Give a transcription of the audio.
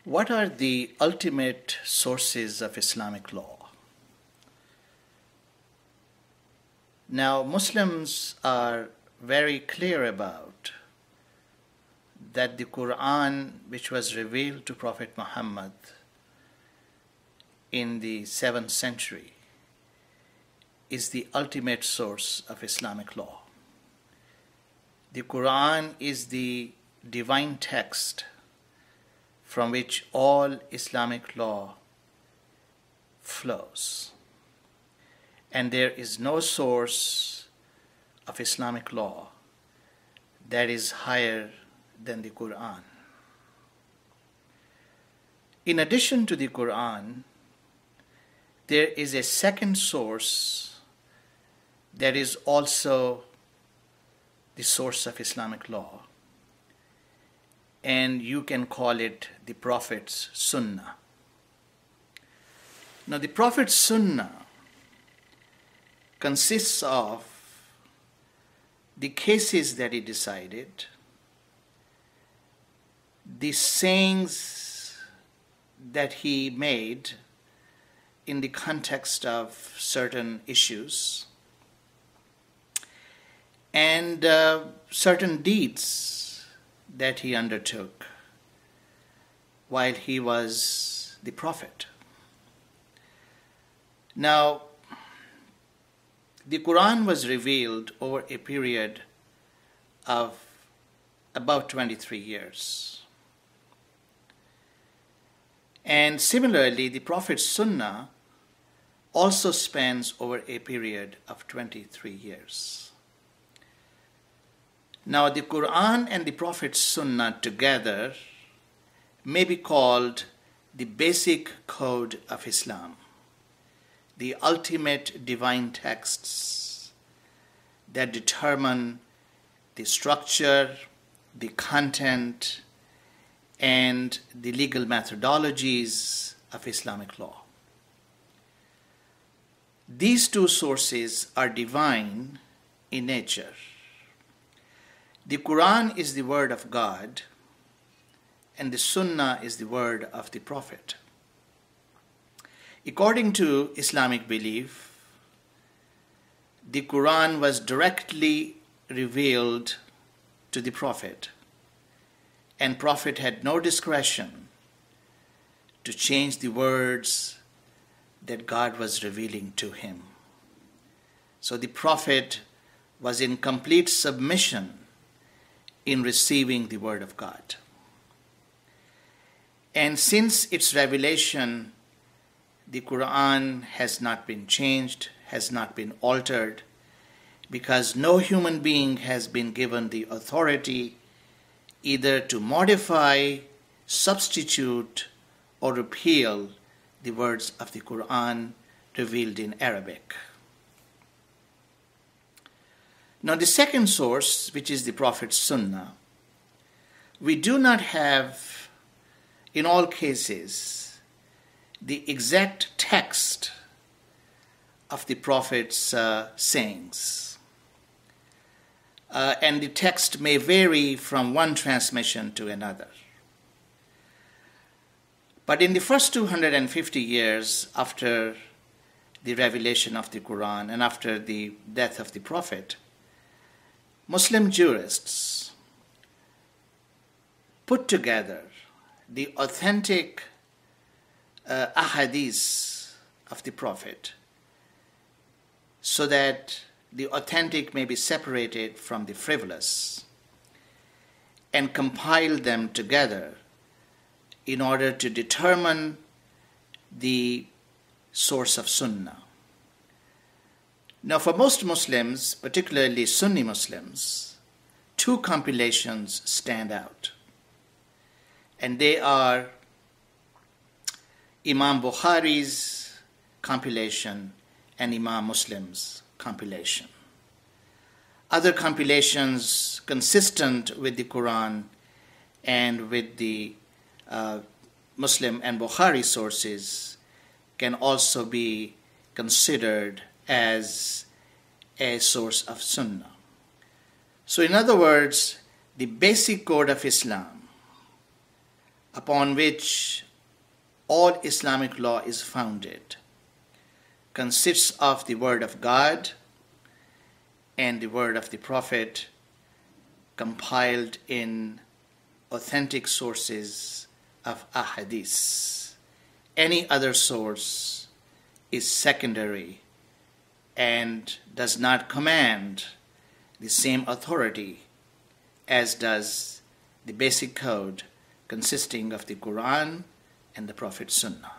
What are the ultimate sources of Islamic law? Now, Muslims are very clear about that the Qur'an, which was revealed to Prophet Muhammad in the 7th century, is the ultimate source of Islamic law. The Qur'an is the divine text from which all Islamic law flows. And there is no source of Islamic law that is higher than the Qur'an. In addition to the Qur'an, there is a second source that is also the source of Islamic law, and you can call it the Prophet's Sunnah. Now, the Prophet's Sunnah consists of the cases that he decided, the sayings that he made in the context of certain issues, and certain deeds that he undertook while he was the Prophet. Now, the Qur'an was revealed over a period of about 23 years. And similarly, the Prophet's Sunnah also spans over a period of 23 years. Now, the Qur'an and the Prophet's Sunnah together may be called the basic code of Islam, the ultimate divine texts that determine the structure, the content, and the legal methodologies of Islamic law. These two sources are divine in nature. The Qur'an is the word of God, and the Sunnah is the word of the Prophet. According to Islamic belief, the Qur'an was directly revealed to the Prophet, and Prophet had no discretion to change the words that God was revealing to him. So the Prophet was in complete submission in receiving the word of God. And since its revelation, the Qur'an has not been changed, has not been altered, because no human being has been given the authority either to modify, substitute, or repeal the words of the Qur'an revealed in Arabic. Now, the second source, which is the Prophet's Sunnah, we do not have, in all cases, the exact text of the Prophet's sayings. And the text may vary from one transmission to another. But in the first 250 years after the revelation of the Qur'an and after the death of the Prophet, Muslim jurists put together the authentic ahadith of the Prophet so that the authentic may be separated from the frivolous, and compile them together in order to determine the source of Sunnah. Now, for most Muslims, particularly Sunni Muslims, two compilations stand out. And they are Imam Bukhari's compilation and Imam Muslim's compilation. Other compilations consistent with the Quran and with the Muslim and Bukhari sources can also be considered as a source of Sunnah. So in other words, the basic code of Islam upon which all Islamic law is founded consists of the word of God and the word of the Prophet compiled in authentic sources of ahadith. Any other source is secondary and does not command the same authority as does the basic code consisting of the Qur'an and the Prophet's Sunnah.